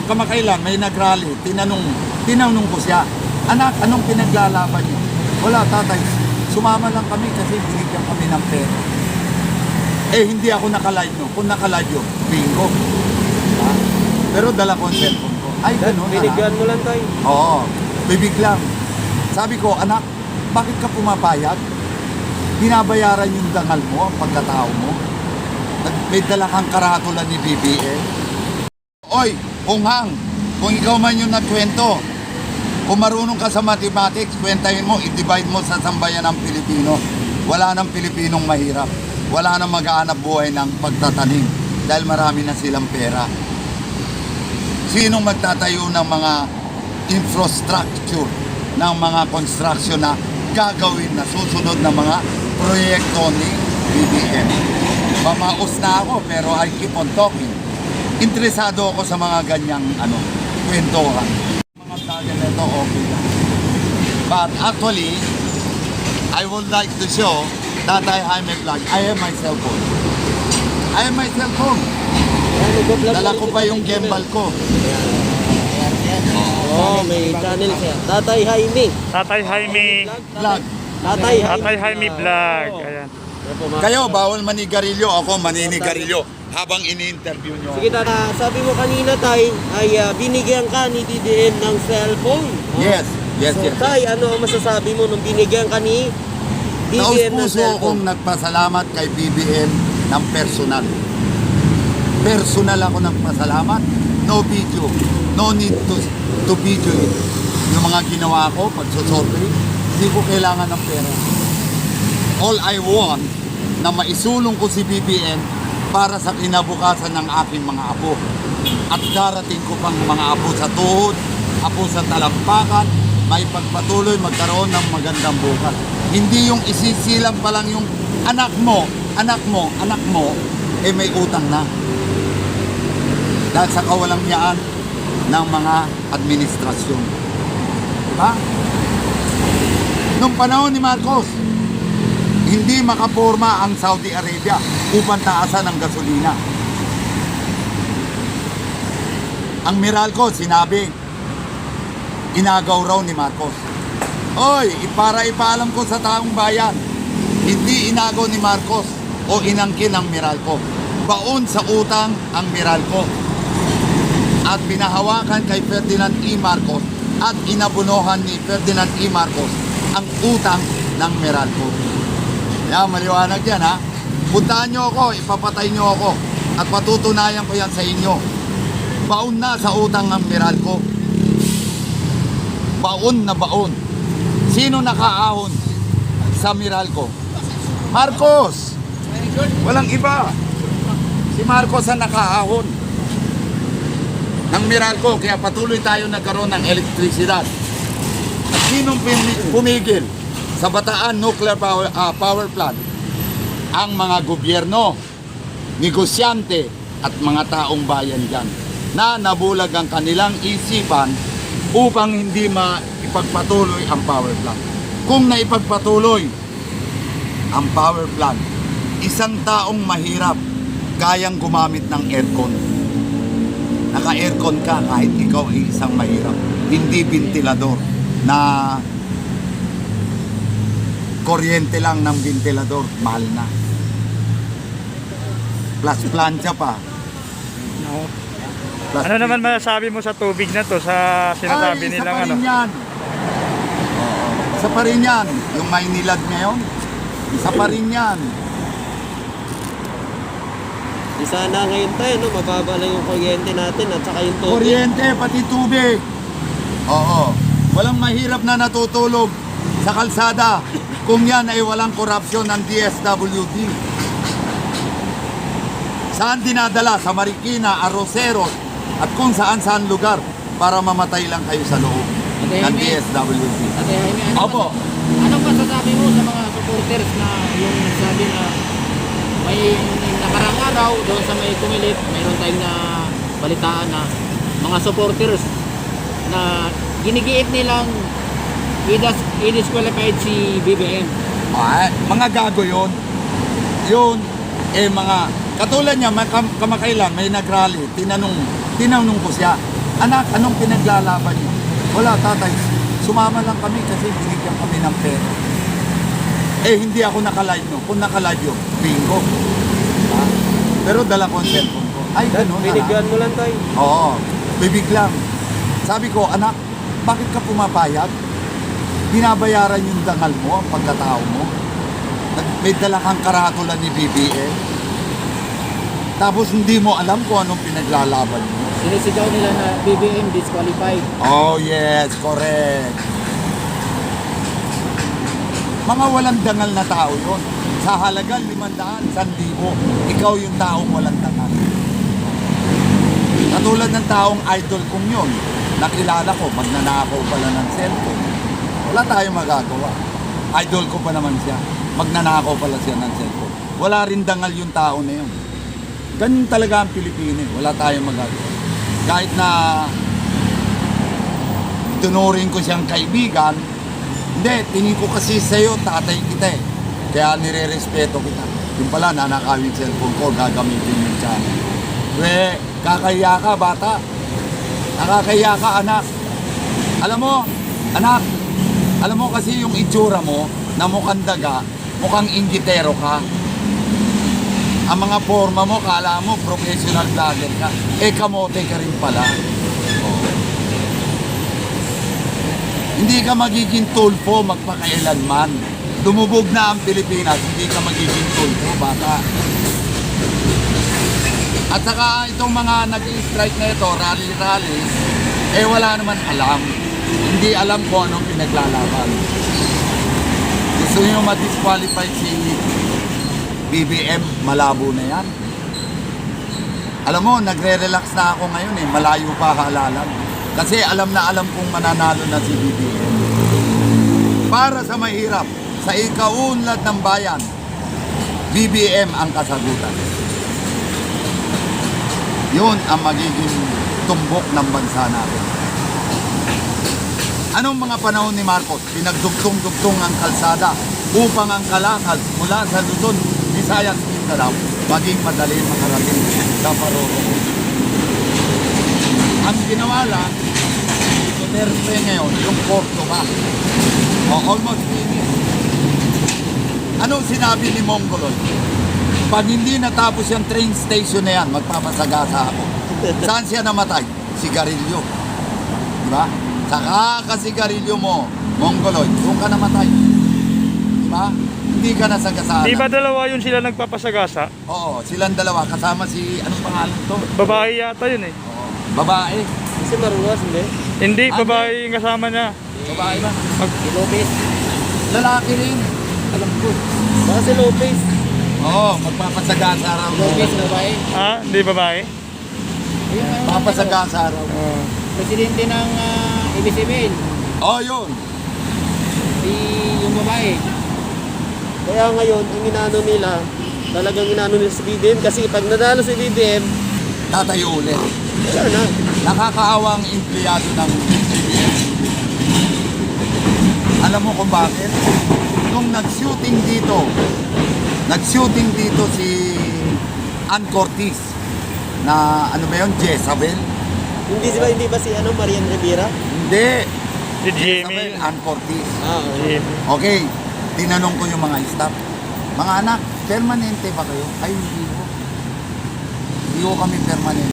kamakailan may nagrally, tinanong ko siya, anak, anong pinaglalaban niyo? Wala tatay, sumama lang kami kasi binigyan kami ng pera. Eh hindi ako nakalive no, kung nakalive yun, bingo. Ha? Pero dala ko ang cellphone ko. Ay gano'n. Binigyan mo lang tayo. Oo, bibig lang. Sabi ko, anak, bakit ka pumapayag? Binabayaran yung dangal mo, ang pagkatao mo. May dala kang karatula ni BBM. Oy, unghang, kung ikaw man yung nagkwento, kung marunong ka sa mathematics, kwentahin mo, i-divide mo sa sambayan ng Pilipino. Wala nang Pilipinong mahirap. Wala nang mag-aanap buhay ng pagtatanim dahil marami na silang pera. Sinong magtatayo ng mga infrastructure, ng mga construction na gagawin na susunod na mga proyekto ni BBM? Mamaos na ako pero I keep on talking. Interesado ako sa mga ganyang kwentuhan. Mga tagal na ito, okay lang. But actually, I would like to show Tatay Jaime Vlog. I have my cellphone. Dala ko pa yung gimbal ko. Oh, may channel siya. Tatay Jaime. Tatay Jaime. Vlog. Tatay Jaime Vlog. Ayan. Kayo, bawal manigarilyo. Ako maninigarilyo habang ini-interview nyo. Sige, sabi mo kanina, Tay, ay binigyan ka ni BBM ng cellphone. Yes. So, Tay, ano ang masasabi mo nung binigyan ka ni BBM ng Taos-puso cellphone? akong nagpasalamat kay BBM ng personal. Personal ako nagpasalamat. No video. No need to video it. Yung mga ginawa ko, pagsusorry, hindi ko kailangan ng pera. All I want na maisulong ko si BBM para sa kinabukasan ng aking mga apo. At darating ko pang mga apo sa tuhod, apo sa talampakan, may pagpatuloy magkaroon ng magandang bukas. Hindi yung isisilang pa lang yung anak mo, eh may utang na. Dahil sa kawalang yaan ng mga administrasyon. Diba? Nung panahon ni Marcos, hindi makaporma ang Saudi Arabia upang taasan ang gasolina. Ang Meralco, sinabi, inagaw raw ni Marcos. Oy, para ipaalam ko sa taong bayan, hindi inagaw ni Marcos o inangkin ang Meralco. Baon sa utang ang Meralco. At binahawakan kay Ferdinand E. Marcos at inabunuhan ni Ferdinand E. Marcos ang utang ng Meralco. Yan, maliwanag yan ha. Puntahan nyo ako, ipapatay nyo ako at patutunayan ko yan sa inyo. Baon na sa utang ng Meralco. Baon na baon. Sino nakaahon sa Meralco? Marcos! Walang iba. Si Marcos ang nakaahon ng Meralco, kaya patuloy tayo nagkaroon ng elektrisidad. At sinong pumigil sa Bataan Nuclear Power Plant? Ang mga gobyerno, negosyante at mga taong bayan dyan na nabulag ang kanilang isipan upang hindi maipagpatuloy ang power plant. Kung naipagpatuloy ang power plant, isang taong mahirap kayang gumamit ng aircon. Naka-aircon ka kahit ikaw ay isang mahirap. Hindi ventilador na kuryente lang ng ventilador, mahal na. Plus plancha pa. Plus Ano naman masasabi mo sa tubig na to, sa sinasabi nilang ano? Yan. Isa pa rin yan. Yung Maynilad ngayon, isa pa rin yan. Di sana ngayon tayo, no? Mababa lang yung kuryente natin at saka yung tubig. Kuryente, pati tubig. Oo. Walang mahirap na natutulog sa kalsada kung yan ay walang korupsyon ng DSWD. Saan dinadala? Sa Marikina, Arroceros, at kung saan-saan lugar para mamatay lang kayo sa loob ng DSWD. Ate Jaime, Opo. anong masasabi mo sa mga supporters na yung nagsabi na may nakarang araw doon sa may Kumilit, mayroon tayong na balitaan na mga supporters na ginigiit nilang i-disqualified si BBM. Ay, mga gago yun. Yun, mga katulad niya, kamakailan may nagrally, tinanong ko siya, Anak, anong pinaglalaban niyo? Wala, tatay. Sumama lang kami kasi binigyan kami ng pera. Eh, hindi ako naka-live no. Kung naka-live yun, bingo. Ha? Pero dala ko ang cellphone ko. Ay, ganun. Binigyan mo lang tayo. Oo, bibig lang. Sabi ko, anak, bakit ka pumapayag? Binabayaran yung dangal mo, ang pagkatao mo. May dala kang karatula ni BBM. Tapos hindi mo alam kung anong pinaglalaban mo. Sinisigaw nila na BBM disqualified. Oh yes, correct. Mga walang dangal na tao yun. Sa halagang 500, 1,000, ikaw yung taong walang dangal. Katulad ng taong idol kong yun, nakilala ko, magnanakaw pala ng cellphone. Wala tayong magagawa. Idol ko pa naman siya. Magnanakaw pala siya ng cellphone. Wala rin dangal yung tao na yun. Ganun talaga ang Pilipino. Wala tayong magagawa. Kahit na tunurin ko siyang kaibigan, hindi, tingin ko kasi sa'yo, tatay kita eh. Kaya nire-respeto kita. Yung pala, nanakawin yung cellphone ko, gagamitin yung channel. Kakahiya ka, bata. Nakakahiya ka, anak. Alam mo, anak, alam mo kasi yung itsura mo, na mukhang daga, mukhang inggitero ka. Ang mga forma mo, kala mo, professional vlogger ka. Eh, kamote ka rin pala. Oh. Hindi ka magiging tulpo magpakailanman. Dumubog na ang Pilipinas, hindi ka magiging tulpo, bata. At saka itong mga nag-strike na ito, rally-rally, eh wala naman alam. Hindi alam kung anong pinaglalaban. Gusto nyo ma-disqualify si BBM, malabo na yan. Alam mo, nagre-relax na ako ngayon eh, malayo pa halalan. Kasi alam na alam kong mananalo na si BBM. Para sa mahirap, sa ikaunlad ng bayan, BBM ang kasagutan. Yun ang magiging tumbok ng bansa natin. Anong mga panahon ni Marcos? Pinagdugtong-dugtong ang kalsada upang ang kalakal mula sa Luzon, Visayas, Mindanao maging madali makarating sa Paroroco. Ang ginawa lang, Duterte ngayon, yung Porto ba? O almost finished. Anong sinabi ni Mongoloy? Pag hindi natapos yung train station na yan, magpapasagasa ako. Saan siya namatay? Sigarilyo. Diba? Sa kakasigarilyo mo, Mongoloy, doon ka namatay. Diba? Hindi ka nasagasaan. Di ba dalawa yun sila nagpapasagasa? Oo, silang dalawa. Kasama si, anong pangalan to? Babae yata yun eh. Oo, babae. Kasi maruwas, hindi? Hindi, babae yung kasama niya. Babae ba? Si Lopez. Lalaki rin. Alam ko. Baka si Lopez. Oo, magpapasagasa raw. Lopez, babae. Ah, hindi babae? Yung, Papasagasa raw. presidente ng ABS-CBN. Oo, yun. Yung babae. Kaya ngayon, ang inano nila, talagang inano nila si BBM kasi pag nadalo si BBM, Tatayo ulit. wala na. Nakakaawang empleyado ng BBM. Alam mo kung bakit? Nung nag-shooting dito si Ann Cortez na ano ba yun, Jezabel? Hindi ba si Marian Rivera? Hindi. Si Jezabel, Jimmy. Ann Cortez. Ah, oo. Jimmy. Okay, tinanong ko yung mga staff. Mga anak, permanente ba kayo? Ay, hindi ko. Hindi ko kami permanente.